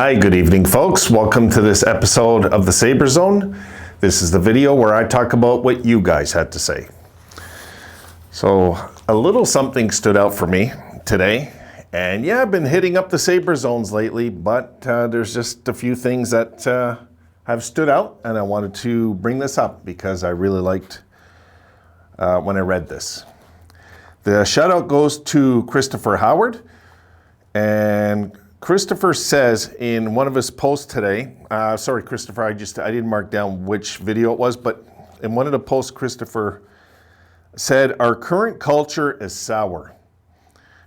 Hi, good evening, folks. Welcome to this episode of the Sabre Zone. This is the video where I talk about what you guys had to say. So a little something stood out for me today. And yeah, I've been hitting up the Sabre Zones lately, but there's just a few things that have stood out, and I wanted to bring this up because I really liked when I read this. The shout out goes to Christopher Howard, and Christopher says in one of his posts today, sorry, Christopher, I didn't mark down which video it was, but in one of the posts, Christopher said, our current culture is sour.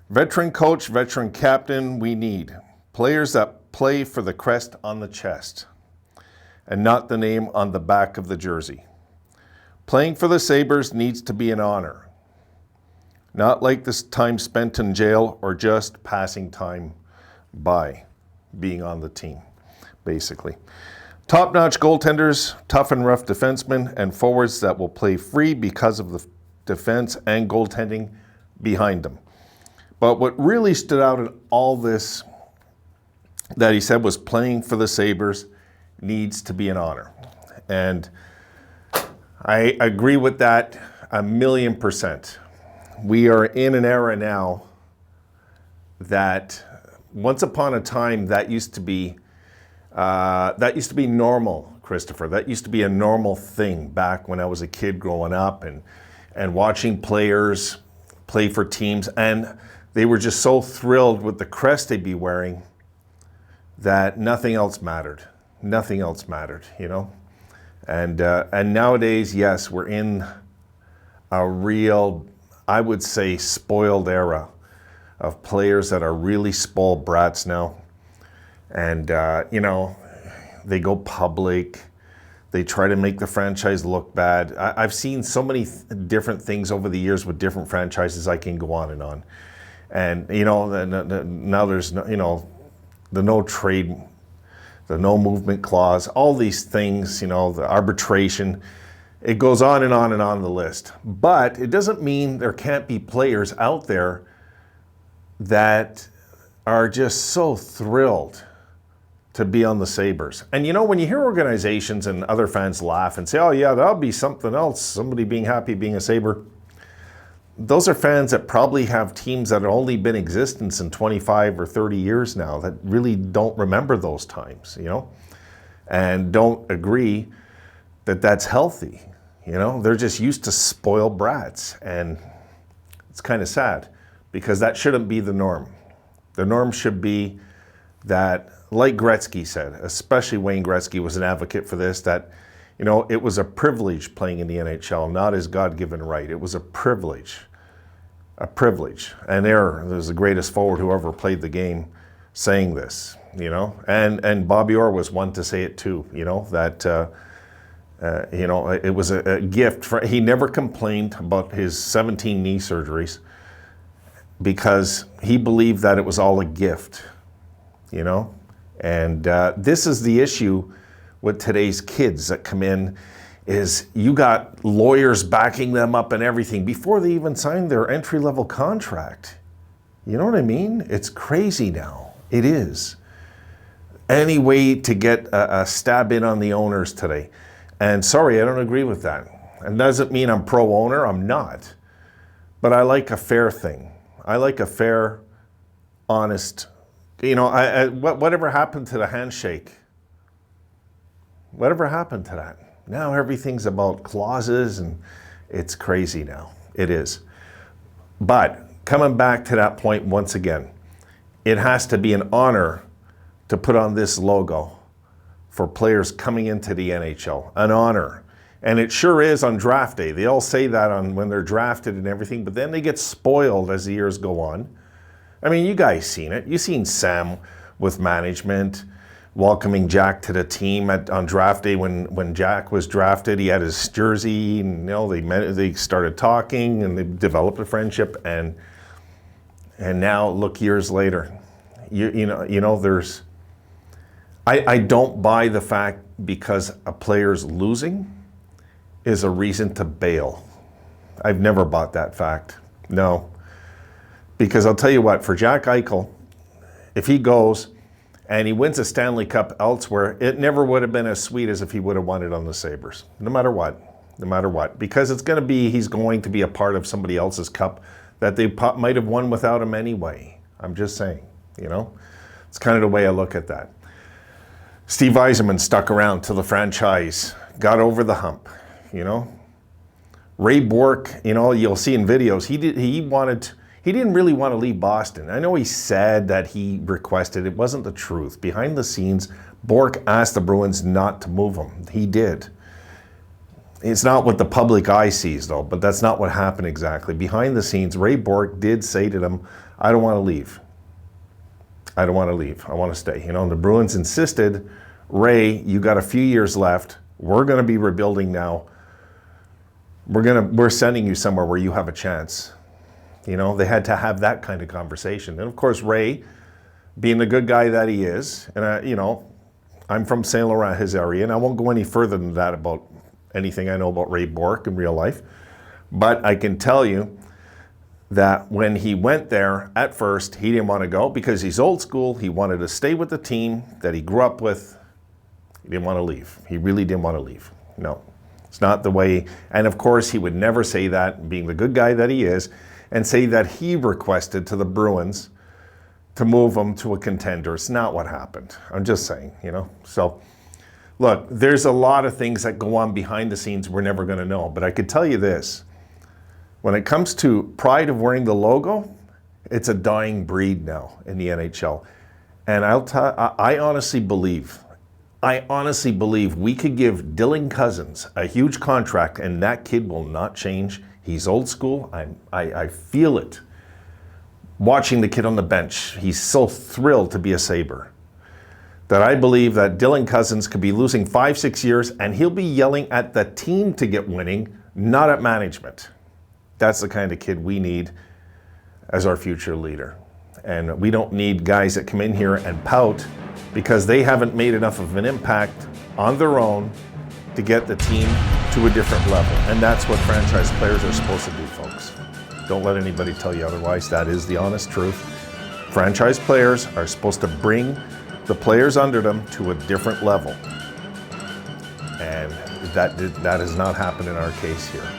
Veteran coach, veteran captain, we need players that play for the crest on the chest and not the name on the back of the jersey. Playing for the Sabres needs to be an honor, not like this time spent in jail or just passing time by being on the team, basically. Top-notch goaltenders, tough and rough defensemen, and forwards that will play free because of the defense and goaltending behind them. But what really stood out in all this that he said was playing for the Sabres needs to be an honor. And I agree with that 1,000,000%. We are in an era now that once upon a time that used to be normal, Christopher. That used to be a normal thing back when I was a kid growing up and watching players play for teams, and they were just so thrilled with the crest they'd be wearing that nothing else mattered. Nothing else mattered, you know? And nowadays, yes, we're in a real, I would say, spoiled era of players that are really spoiled brats now. And, you know, they go public. They try to make the franchise look bad. I've seen so many different things over the years with different franchises. I can go on and on. And, you know, now there's, you know, the no trade, the no movement clause, all these things, you know, the arbitration. It goes on and on and on the list. But it doesn't mean there can't be players out there that are just so thrilled to be on the Sabres. And you know, when you hear organizations and other fans laugh and say, oh yeah, that'll be something else, somebody being happy being a Sabre, those are fans that probably have teams that have only been in existence in 25 or 30 years now that really don't remember those times, you know, and don't agree that that's healthy. You know, they're just used to spoiled brats, and it's kind of sad because that shouldn't be the norm. The norm should be that, like Gretzky said, especially Wayne Gretzky was an advocate for this, that, you know, it was a privilege playing in the NHL, not his God-given right. It was a privilege. A privilege. And there's the greatest forward who ever played the game saying this, you know. And Bobby Orr was one to say it too, you know, that, you know, it was a gift. He never complained about his 17 knee surgeries because he believed that it was all a gift, you know. And this is the issue with today's kids that come in, is you got lawyers backing them up and everything before they even signed their entry-level contract. You know what I mean? It's crazy now. It is. Any way to get a stab in on the owners today. And sorry, I don't agree with that. And doesn't mean I'm pro-owner, I'm not. But I like a fair thing. I like a fair, honest, you know, whatever happened to the handshake? Whatever happened to that? Now everything's about clauses, and it's crazy now. It is. But coming back to that point once again, it has to be an honor to put on this logo for players coming into the NHL. An honor. And it sure is on draft day. They all say that on when they're drafted and everything, but then they get spoiled as the years go on. I mean, you guys seen it. You seen Sam with management welcoming Jack to the team on draft day. When Jack was drafted, he had his jersey, and, you know, they started talking and they developed a friendship, and now look years later. You know there's I don't buy the fact because a player's losing is a reason to bail. I've never bought that fact. No. Because I'll tell you what, for Jack Eichel, if he goes and he wins a Stanley Cup elsewhere, it never would have been as sweet as if he would have won it on the Sabres, no matter what. No matter what, because he's going to be a part of somebody else's cup that they might have won without him anyway. I'm just saying, it's kind of the way I look at that. Steve Yzerman stuck around till the franchise got over the hump, Ray Bourque, you'll see in videos, he didn't really want to leave Boston. I know he said that he requested, it wasn't the truth. Behind the scenes, Bourque asked the Bruins not to move him. He did. It's not what the public eye sees, though, but that's not what happened exactly. Behind the scenes, Ray Bourque did say to them, I don't want to leave. I don't want to leave. I want to stay. And the Bruins insisted, Ray, you got a few years left. We're going to be rebuilding now. We're sending you somewhere where you have a chance. They had to have that kind of conversation. And of course, Ray, being the good guy that he is, and I'm from Saint Laurent, his area, and I won't go any further than that about anything I know about Ray Bourque in real life. But I can tell you that when he went there, at first, he didn't want to go because he's old school. He wanted to stay with the team that he grew up with. He didn't want to leave. He really didn't want to leave. No, it's not the way. And of course, he would never say that, being the good guy that he is, and say that he requested to the Bruins to move him to a contender. It's not what happened. I'm just saying, So, look, there's a lot of things that go on behind the scenes we're never going to know. But I could tell you this. When it comes to pride of wearing the logo, it's a dying breed now in the NHL. And I honestly believe we could give Dylan Cousins a huge contract and that kid will not change. He's old school. I feel it. Watching the kid on the bench, he's so thrilled to be a Sabre. That I believe that Dylan Cousins could be losing 5-6 years and he'll be yelling at the team to get winning, not at management. That's the kind of kid we need as our future leader. And we don't need guys that come in here and pout because they haven't made enough of an impact on their own to get the team to a different level. And that's what franchise players are supposed to do, folks. Don't let anybody tell you otherwise. That is the honest truth. Franchise players are supposed to bring the players under them to a different level. And that has not happened in our case here.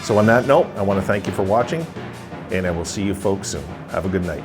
So on that note, I want to thank you for watching, and I will see you folks soon. Have a good night.